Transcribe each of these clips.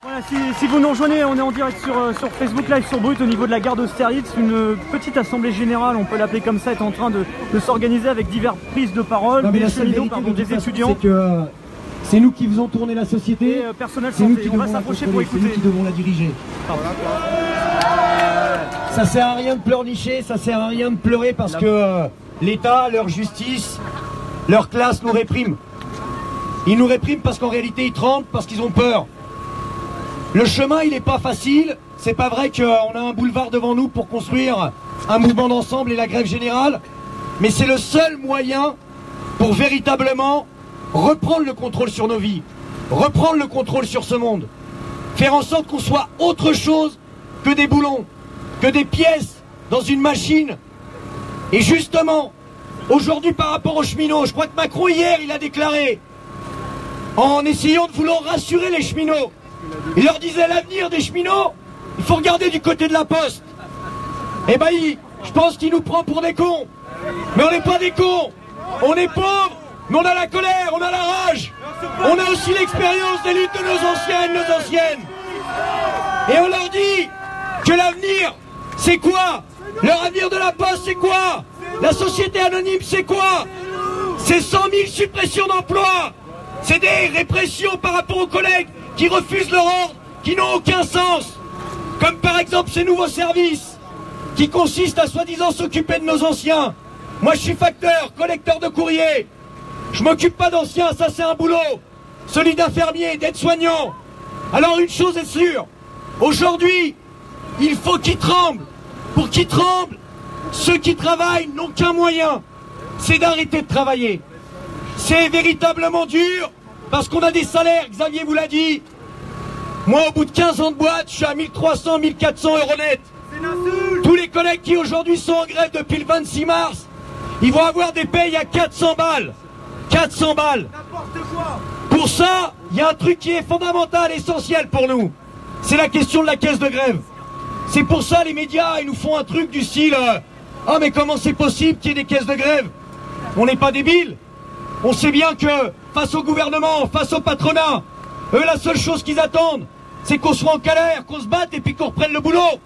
Voilà, si vous nous rejoignez, on est en direct sur Facebook Live sur Brut au niveau de la gare d'Austerlitz. Une petite assemblée générale, on peut l'appeler comme ça, est en train de s'organiser avec diverses prises de parole, non, mais des cheminots, des étudiants. C'est que c'est nous qui faisons tourner la société, et personnel c'est nous santé. qui On va devons la s'approcher pour contrôler, c'est écouter. nous qui devons la diriger. Ça sert à rien de pleurnicher, ça sert à rien de pleurer parce que l'État, leur justice, leur classe nous répriment. Ils nous répriment parce qu'en réalité ils tremblent, parce qu'ils ont peur. Le chemin il n'est pas facile, c'est pas vrai qu'on a un boulevard devant nous pour construire un mouvement d'ensemble et la grève générale, mais c'est le seul moyen pour véritablement reprendre le contrôle sur nos vies, reprendre le contrôle sur ce monde, faire en sorte qu'on soit autre chose que des boulons, que des pièces dans une machine. Et justement, aujourd'hui par rapport aux cheminots, je crois que Macron hier il a déclaré, en essayant de vouloir rassurer les cheminots, il leur disait l'avenir des cheminots, il faut regarder du côté de la poste. Eh ben je pense qu'il nous prend pour des cons. Mais on n'est pas des cons, on est pauvres, mais on a la colère, on a la rage. On a aussi l'expérience des luttes de nos anciennes. Et on leur dit que l'avenir, c'est quoi? Leur avenir de la poste, c'est quoi? La société anonyme, c'est quoi? C'est 100 000 suppressions d'emplois. C'est des répressions par rapport aux collègues qui refusent leur ordre, qui n'ont aucun sens. Comme par exemple ces nouveaux services qui consistent à soi-disant s'occuper de nos anciens. Moi je suis facteur, collecteur de courrier. Je m'occupe pas d'anciens, ça c'est un boulot. Celui d'infirmier, d'aide-soignant. Alors une chose est sûre, aujourd'hui, il faut qu'ils tremblent. Pour qu'ils tremblent, ceux qui travaillent n'ont qu'un moyen, c'est d'arrêter de travailler. C'est véritablement dur, parce qu'on a des salaires, Xavier vous l'a dit. Moi, au bout de 15 ans de boîte, je suis à 1300, 1400 euros net. Tous les collègues qui aujourd'hui sont en grève depuis le 26 mars, ils vont avoir des payes à 400 balles. 400 balles. Pour ça, il y a un truc qui est fondamental, essentiel pour nous. C'est la question de la caisse de grève. C'est pour ça les médias, ils nous font un truc du style ah mais comment c'est possible qu'il y ait des caisses de grève? On n'est pas débiles. On sait bien que face au gouvernement, face au patronat, eux la seule chose qu'ils attendent, c'est qu'on soit en colère, qu'on se batte et puis qu'on reprenne le boulot.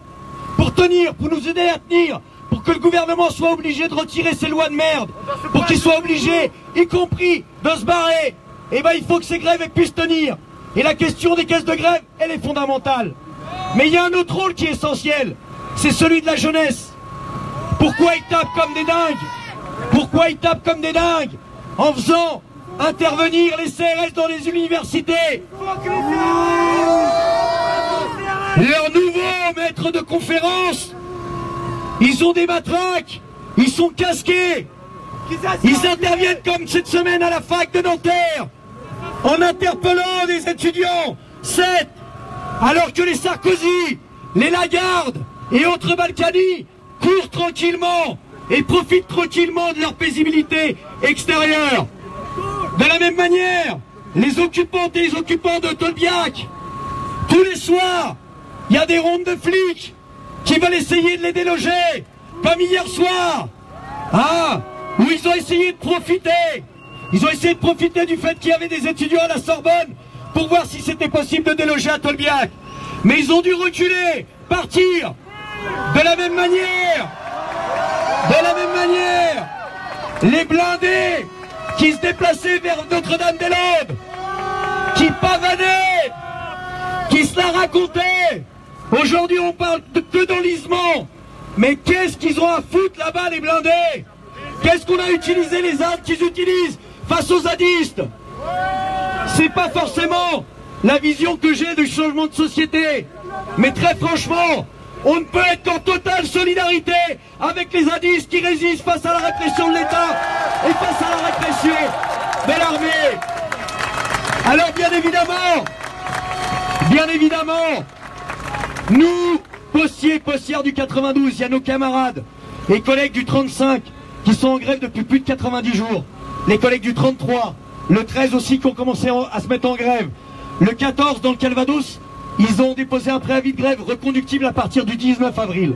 Pour tenir, pour nous aider à tenir, pour que le gouvernement soit obligé de retirer ses lois de merde, pour qu'il soit obligé, y compris, de se barrer. Eh ben il faut que ces grèves puissent tenir. Et la question des caisses de grève, elle est fondamentale. Mais il y a un autre rôle qui est essentiel, c'est celui de la jeunesse. Pourquoi ils tapent comme des dingues? Pourquoi ils tapent comme des dingues? En faisant intervenir les CRS dans les universités. Leurs nouveaux maîtres de conférence, ils ont des matraques, ils sont casqués, ils interviennent comme cette semaine à la fac de Nanterre, en interpellant des étudiants, 7, alors que les Sarkozy, les Lagarde et autres Balkany courent tranquillement et profitent tranquillement de leur paisibilité extérieure. De la même manière, les occupantes et les occupants de Tolbiac, tous les soirs, il y a des rondes de flics qui veulent essayer de les déloger, comme hier soir, où ils ont essayé de profiter. Ils ont essayé de profiter du fait qu'il y avait des étudiants à la Sorbonne pour voir si c'était possible de déloger à Tolbiac. Mais ils ont dû reculer, partir. De la même manière, les blindés qui se déplaçaient vers Notre-Dame-des-Landes, qui pavanaient, qui se la racontaient. Aujourd'hui on parle que d'enlisement. Mais qu'est-ce qu'ils ont à foutre là-bas les blindés? Qu'est-ce qu'on a utilisé les armes qu'ils utilisent face aux zadistes? C'est pas forcément la vision que j'ai du changement de société. Mais très franchement, on ne peut être qu'en totale solidarité avec les zadistes qui résistent face à la répression de l'État et face à la répression de l'armée. Alors bien évidemment, nous, postiers et postières du 92, il y a nos camarades et collègues du 35 qui sont en grève depuis plus de 90 jours. Les collègues du 33, le 13 aussi qui ont commencé à se mettre en grève. Le 14 dans le Calvados, ils ont déposé un préavis de grève reconductible à partir du 19 avril.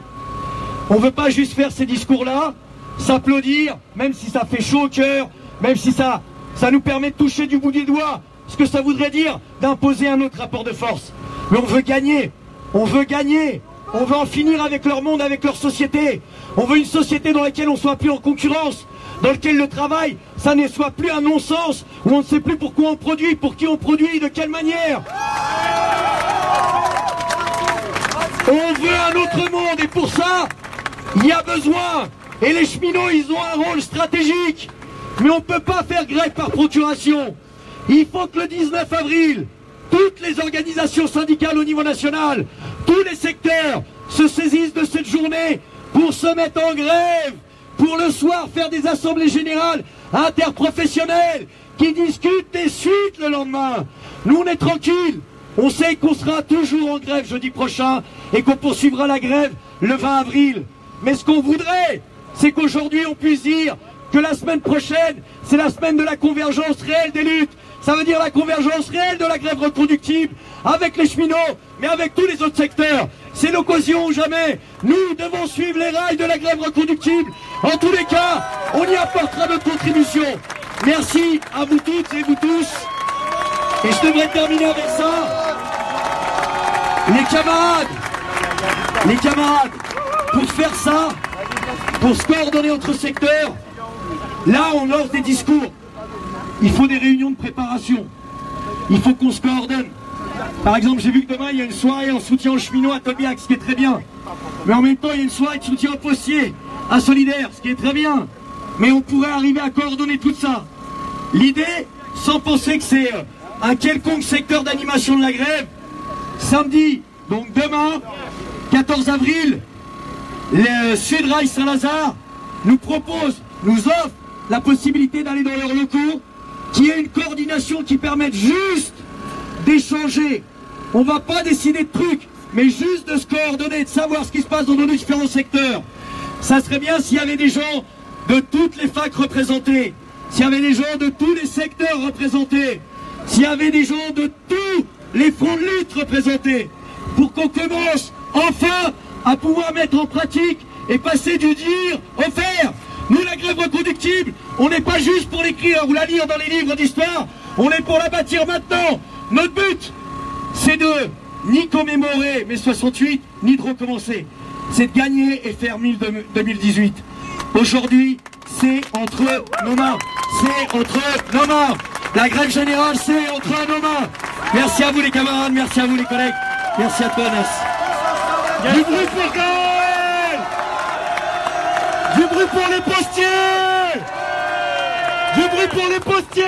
On ne veut pas juste faire ces discours-là, s'applaudir, même si ça fait chaud au cœur, même si ça nous permet de toucher du bout des doigts ce que ça voudrait dire d'imposer un autre rapport de force. Mais on veut gagner. On veut gagner. On veut en finir avec leur monde, avec leur société. On veut une société dans laquelle on ne soit plus en concurrence, dans laquelle le travail, ça ne soit plus un non-sens, où on ne sait plus pourquoi on produit, pour qui on produit, de quelle manière. On veut un autre monde et pour ça, il y a besoin. Et les cheminots, ils ont un rôle stratégique. Mais on ne peut pas faire grève par procuration. Il faut que le 19 avril, toutes les organisations syndicales au niveau national, tous les secteurs se saisissent de cette journée pour se mettre en grève, pour le soir faire des assemblées générales interprofessionnelles qui discutent des suites le lendemain. Nous, on est tranquille. On sait qu'on sera toujours en grève jeudi prochain et qu'on poursuivra la grève le 20 avril. Mais ce qu'on voudrait, c'est qu'aujourd'hui on puisse dire que la semaine prochaine, c'est la semaine de la convergence réelle des luttes. Ça veut dire la convergence réelle de la grève reconductible avec les cheminots, mais avec tous les autres secteurs. C'est l'occasion ou jamais. Nous devons suivre les rails de la grève reconductible. En tous les cas, on y apportera notre contribution. Merci à vous toutes et vous tous. Et je devrais terminer avec ça. Les camarades, pour faire ça, pour se coordonner entre secteurs, là on lance des discours. Il faut des réunions de préparation. Il faut qu'on se coordonne. Par exemple, j'ai vu que demain il y a une soirée en soutien aux cheminots à Tolbiac, ce qui est très bien. Mais en même temps, il y a une soirée de soutien aux postiers à Solidaire, ce qui est très bien. Mais on pourrait arriver à coordonner tout ça. L'idée, sans penser que c'est un quelconque secteur d'animation de la grève, samedi, donc demain, 14 avril, le Sudrail Saint-Lazare nous propose, nous offre la possibilité d'aller dans leurs locaux, qu'il y ait une coordination qui permette juste d'échanger. On ne va pas décider de trucs, mais juste de se coordonner, de savoir ce qui se passe dans nos différents secteurs. Ça serait bien s'il y avait des gens de toutes les facs représentées, s'il y avait des gens de tous les secteurs représentés, s'il y avait des gens de tous les fronts de lutte représentés, pour qu'on commence enfin à pouvoir mettre en pratique et passer du dire au faire. Nous, la grève reconductible, on n'est pas juste pour l'écrire ou la lire dans les livres d'histoire, on est pour la bâtir maintenant. Notre but, c'est de ni commémorer mai 68, ni de recommencer. C'est de gagner et faire 2018. Aujourd'hui, c'est entre nos mains. C'est entre nos mains. La grève générale, c'est entre nos mains. Merci à vous les camarades, merci à vous les collègues. Merci à toi, Nas. Du bruit pour Gaël! Du bruit pour les postiers! Du bruit pour les postiers!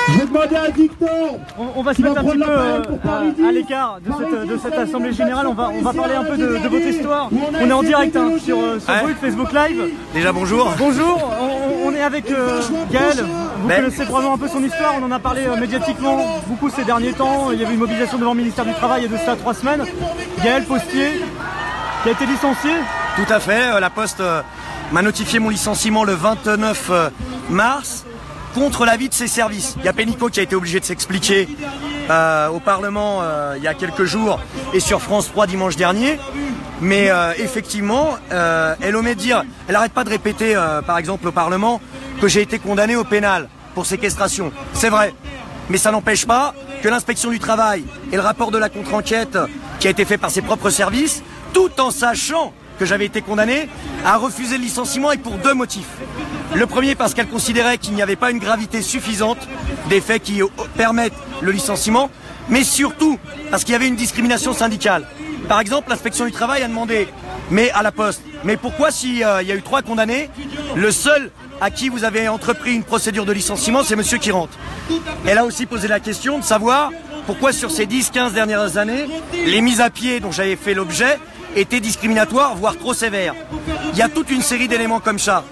Je vais demander à Victor. On va se mettre un petit peu à l'écart de cette assemblée générale. On va parler un peu de votre histoire. On est en direct sur Brut, Facebook Live. Déjà bonjour. Bonjour, on est avec Gaël. Vous connaissez probablement un peu son histoire. On en a parlé médiatiquement beaucoup ces derniers temps. Il y avait une mobilisation devant le ministère du Travail il y a de cela 3 semaines. Gaël, postier, qui a été licencié. Tout à fait. La Poste m'a notifié mon licenciement le 29 mars. Contre l'avis de ses services. Il y a Pénicaud qui a été obligé de s'expliquer au Parlement il y a quelques jours et sur France 3 dimanche dernier. Mais effectivement, elle omet de dire, elle n'arrête pas de répéter par exemple au Parlement que j'ai été condamné au pénal pour séquestration. C'est vrai, mais ça n'empêche pas que l'inspection du travail et le rapport de la contre-enquête qui a été fait par ses propres services, tout en sachant que j'avais été condamné, a refusé le licenciement et pour 2 motifs. Le premier parce qu'elle considérait qu'il n'y avait pas une gravité suffisante des faits qui permettent le licenciement, mais surtout parce qu'il y avait une discrimination syndicale. Par exemple, l'inspection du travail a demandé à la Poste, mais pourquoi s'il y a eu 3 condamnés, le seul à qui vous avez entrepris une procédure de licenciement, c'est monsieur qui rentre. Elle a aussi posé la question de savoir pourquoi sur ces 10-15 dernières années, les mises à pied dont j'avais fait l'objet étaient discriminatoires, voire trop sévères. Il y a toute une série d'éléments comme ça.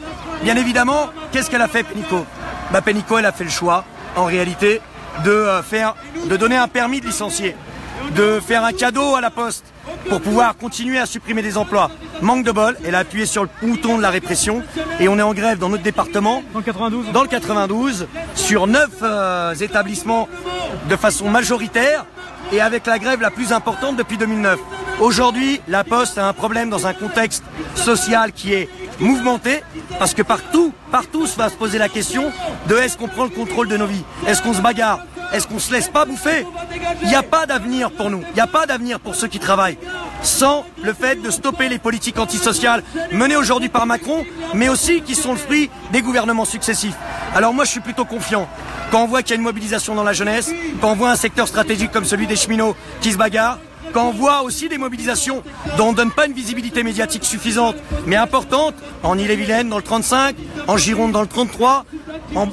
Bien évidemment, qu'est-ce qu'elle a fait, Pénicaud? Pénicaud, elle a fait le choix, en réalité, de donner un permis de licencier, de faire un cadeau à la Poste pour pouvoir continuer à supprimer des emplois. Manque de bol, elle a appuyé sur le bouton de la répression et on est en grève dans notre département, dans le 92, sur 9 établissements de façon majoritaire et avec la grève la plus importante depuis 2009. Aujourd'hui, la Poste a un problème dans un contexte social qui est mouvementé, parce que partout va se poser la question de est-ce qu'on prend le contrôle de nos vies, est-ce qu'on se bagarre, est-ce qu'on se laisse pas bouffer. Il n'y a pas d'avenir pour nous, il n'y a pas d'avenir pour ceux qui travaillent, sans le fait de stopper les politiques antisociales menées aujourd'hui par Macron, mais aussi qui sont le fruit des gouvernements successifs. Alors moi je suis plutôt confiant. Quand on voit qu'il y a une mobilisation dans la jeunesse, quand on voit un secteur stratégique comme celui des cheminots qui se bagarre, quand on voit aussi des mobilisations dont on ne donne pas une visibilité médiatique suffisante, mais importante, en Ille-et-Vilaine dans le 35, en Gironde dans le 33,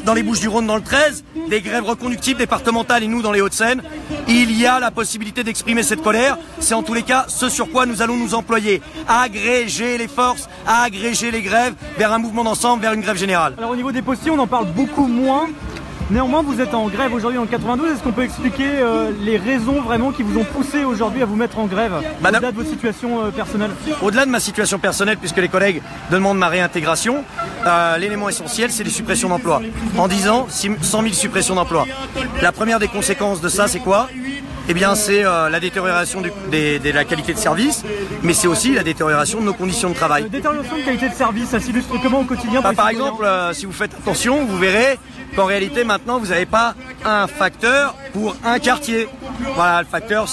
dans les Bouches-du-Rhône dans le 13, des grèves reconductibles départementales et nous dans les Hauts-de-Seine, il y a la possibilité d'exprimer cette colère. C'est en tous les cas ce sur quoi nous allons nous employer, à agréger les forces, à agréger les grèves vers un mouvement d'ensemble, vers une grève générale. Alors au niveau des postiers, on en parle beaucoup moins. Néanmoins, vous êtes en grève aujourd'hui en 92. Est-ce qu'on peut expliquer les raisons vraiment qui vous ont poussé aujourd'hui à vous mettre en grève, au-delà de votre situation personnelle? Au-delà de ma situation personnelle, puisque les collègues demandent ma réintégration, l'élément essentiel, c'est les suppressions d'emplois. En 10 ans, 100 000 suppressions d'emplois. La première des conséquences de ça, c'est quoi? Eh bien, c'est la détérioration de la qualité de service, mais c'est aussi la détérioration de nos conditions de travail. La détérioration de qualité de service, ça s'illustre comment au quotidien? Par exemple, si vous faites attention, vous verrez qu'en réalité, maintenant, vous n'avez pas un facteur pour un quartier. Voilà, le facteur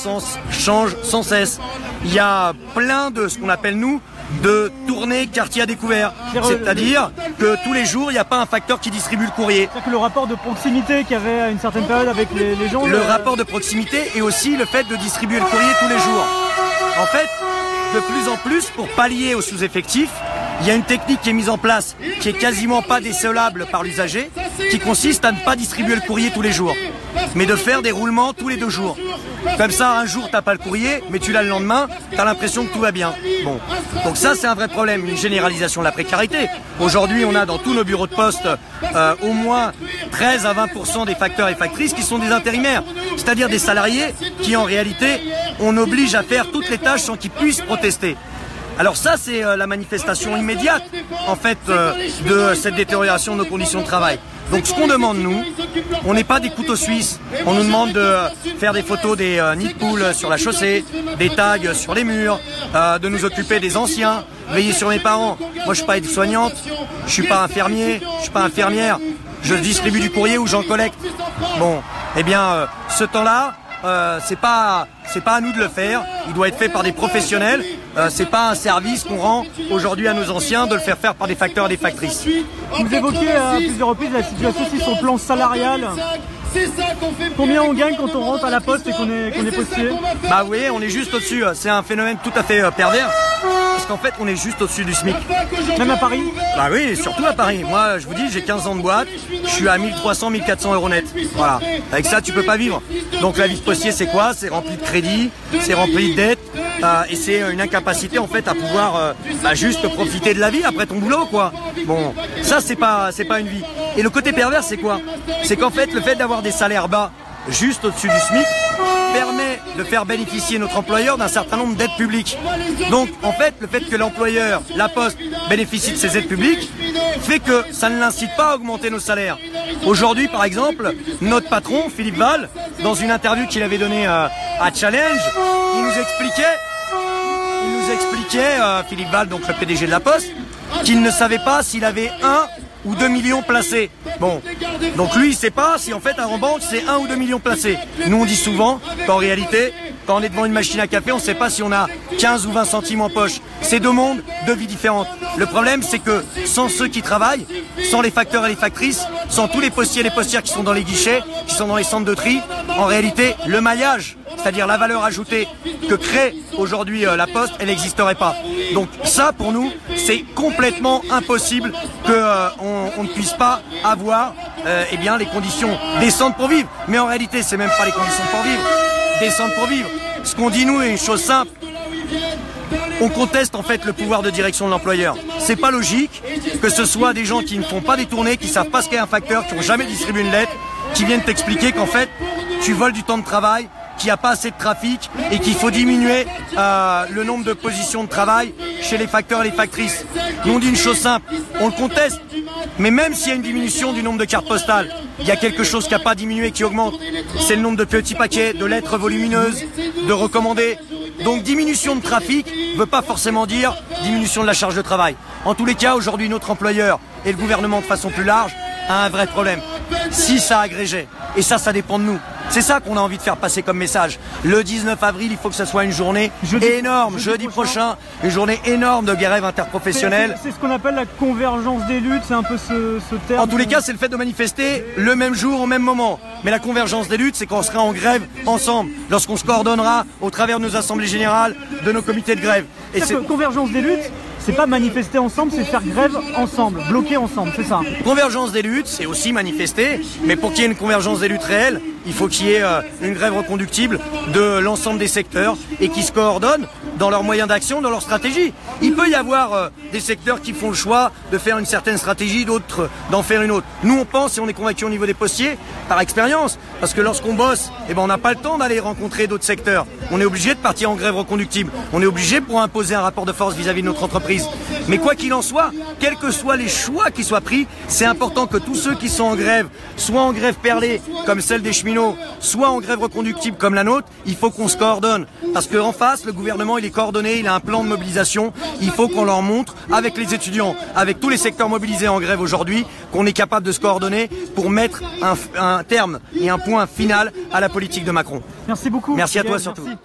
change sans cesse. Il y a plein de ce qu'on appelle, nous, de tournées quartier à découvert. C'est-à-dire que tous les jours, il n'y a pas un facteur qui distribue le courrier. C'est-à-dire que le rapport de proximité qu'il y avait à une certaine période avec les gens... Le rapport de proximité et aussi le fait de distribuer le courrier tous les jours. En fait, de plus en plus, pour pallier aux sous-effectifs, il y a une technique qui est mise en place, qui est quasiment pas décelable par l'usager, qui consiste à ne pas distribuer le courrier tous les jours, mais de faire des roulements tous les 2 jours. Comme ça, un jour, t'as pas le courrier, mais tu l'as le lendemain, t'as l'impression que tout va bien. Bon, donc ça, c'est un vrai problème, une généralisation de la précarité. Aujourd'hui, on a dans tous nos bureaux de poste au moins 13 à 20% des facteurs et factrices qui sont des intérimaires, c'est-à-dire des salariés qui, en réalité, on oblige à faire toutes les tâches sans qu'ils puissent protester. Alors ça, c'est la manifestation immédiate, en fait, de cette détérioration de nos conditions de travail. Donc ce qu'on demande, nous, on n'est pas des couteaux suisses. On nous demande de faire des photos des nids de poules sur la chaussée, des tags sur les murs, de nous occuper des anciens, veiller sur mes parents. Moi, je suis pas aide-soignante, je suis pas infirmier, je suis pas infirmière. Je distribue du courrier ou j'en collecte. Bon, eh bien, ce temps-là, c'est pas à nous de le faire. Il doit être fait par des professionnels. C'est pas un service qu'on rend aujourd'hui à nos anciens de le faire par des facteurs et des factrices. Vous évoquez à plusieurs reprises la situation aussi sur le plan salarial. Combien on gagne quand on rentre à la poste et qu'on est postier? Bah vous voyez, on est juste au-dessus. C'est un phénomène tout à fait pervers. Parce qu'en fait, on est juste au-dessus du SMIC. Même à Paris? Bah oui, surtout à Paris. Moi, je vous dis, j'ai 15 ans de boîte. Je suis à 1300, 1400 euros net. Voilà. Avec ça, tu peux pas vivre. Donc la vie de postier, c'est quoi? C'est rempli de crédits, c'est rempli de dettes. Et c'est une incapacité en fait à pouvoir juste profiter de la vie après ton boulot, quoi. Bon, ça c'est pas une vie. Et le côté pervers, c'est quoi? C'est qu'en fait, le fait d'avoir des salaires bas juste au-dessus du SMIC permet de faire bénéficier notre employeur d'un certain nombre d'aides publiques. Donc en fait, le fait que l'employeur, la Poste, bénéficie de ces aides publiques fait que ça ne l'incite pas à augmenter nos salaires. Aujourd'hui, par exemple, notre patron, Philippe Val, dans une interview qu'il avait donnée à Challenge, il nous expliquait, Philippe Val, donc le PDG de la Poste, qu'il ne savait pas s'il avait 1 ou 2 millions placés. Bon, donc lui il sait pas si en fait en banque c'est 1 ou 2 millions placés. Nous on dit souvent qu'en réalité, quand on est devant une machine à café, on ne sait pas si on a 15 ou 20 centimes en poche. C'est 2 mondes, 2 vies différentes. Le problème c'est que sans ceux qui travaillent, sans les facteurs et les factrices, sans tous les postiers et les postières qui sont dans les guichets, qui sont dans les centres de tri, en réalité le maillage, c'est-à-dire la valeur ajoutée que crée aujourd'hui la Poste, elle n'existerait pas. Donc ça pour nous c'est complètement impossible qu'on ne puisse pas avoir eh bien, les conditions décentes pour vivre. Mais en réalité c'est même pas les conditions pour vivre, décentes pour vivre. Ce qu'on dit nous est une chose simple. On conteste en fait le pouvoir de direction de l'employeur. C'est pas logique que ce soit des gens qui ne font pas des tournées, qui savent pas ce qu'est un facteur, qui ont jamais distribué une lettre, qui viennent t'expliquer qu'en fait tu voles du temps de travail, qu'il n'y a pas assez de trafic et qu'il faut diminuer le nombre de positions de travail chez les facteurs et les factrices. Nous on dit une chose simple, on le conteste, mais même s'il y a une diminution du nombre de cartes postales, il y a quelque chose qui n'a pas diminué, qui augmente. C'est le nombre de petits paquets, de lettres volumineuses, de recommandés. Donc diminution de trafic ne veut pas forcément dire diminution de la charge de travail. En tous les cas, aujourd'hui, notre employeur et le gouvernement de façon plus large a un vrai problème. Si ça agrégeait, et ça dépend de nous. C'est ça qu'on a envie de faire passer comme message. Le 19 avril, il faut que ça soit une journée énorme. Jeudi prochain, une journée énorme de grève interprofessionnelle. C'est ce qu'on appelle la convergence des luttes, c'est un peu ce terme. En tous les cas, c'est le fait de manifester le même jour, au même moment. Mais la convergence des luttes, c'est qu'on sera en grève ensemble, lorsqu'on se coordonnera au travers de nos assemblées générales, de nos comités de grève. Et convergence des luttes, c'est pas manifester ensemble, c'est faire grève ensemble, bloquer ensemble, c'est ça. Convergence des luttes, c'est aussi manifester, mais pour qu'il y ait une convergence des luttes réelle, il faut qu'il y ait une grève reconductible de l'ensemble des secteurs et qui se coordonnent dans leurs moyens d'action, dans leur stratégie. Il peut y avoir des secteurs qui font le choix de faire une certaine stratégie, d'autres d'en faire une autre. Nous, on pense et on est convaincus au niveau des postiers, par expérience, parce que lorsqu'on bosse, on n'a pas le temps d'aller rencontrer d'autres secteurs. On est obligé de partir en grève reconductible. On est obligé pour imposer un rapport de force vis-à-vis de notre entreprise. Mais quoi qu'il en soit, quels que soient les choix qui soient pris, c'est important que tous ceux qui sont en grève, soit en grève perlée, comme celle des cheminots, soit en grève reconductible comme la nôtre, il faut qu'on se coordonne. Parce qu'en face, le gouvernement, il est coordonné, il a un plan de mobilisation. Il faut qu'on leur montre, avec les étudiants, avec tous les secteurs mobilisés en grève aujourd'hui, qu'on est capable de se coordonner pour mettre un terme et un point final à la politique de Macron. Merci beaucoup. Merci à toi surtout. Merci.